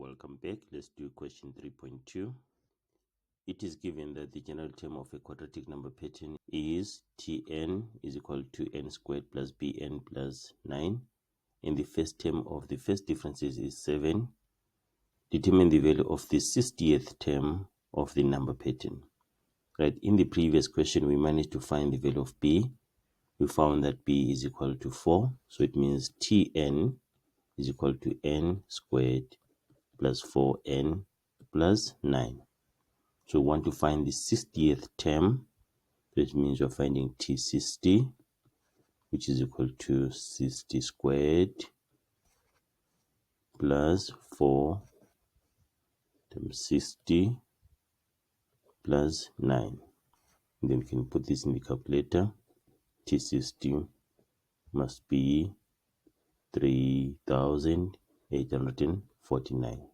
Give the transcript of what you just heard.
Welcome back. Let's do question 3.2. It is given that the general term of a quadratic number pattern is Tn is equal to n squared plus Bn plus 9. And the first term of the first differences is 7. Determine the value of the 60th term of the number pattern. Right, in the previous question, we managed to find the value of b. We found that b is equal to 4. So it means Tn is equal to n squared plus 4n plus 9. So we want to find the 60th term. That means we're finding T60, which is equal to 60 squared plus 4 times 60 plus 9. And then we can put this in the calculator. T60 must be 3,849.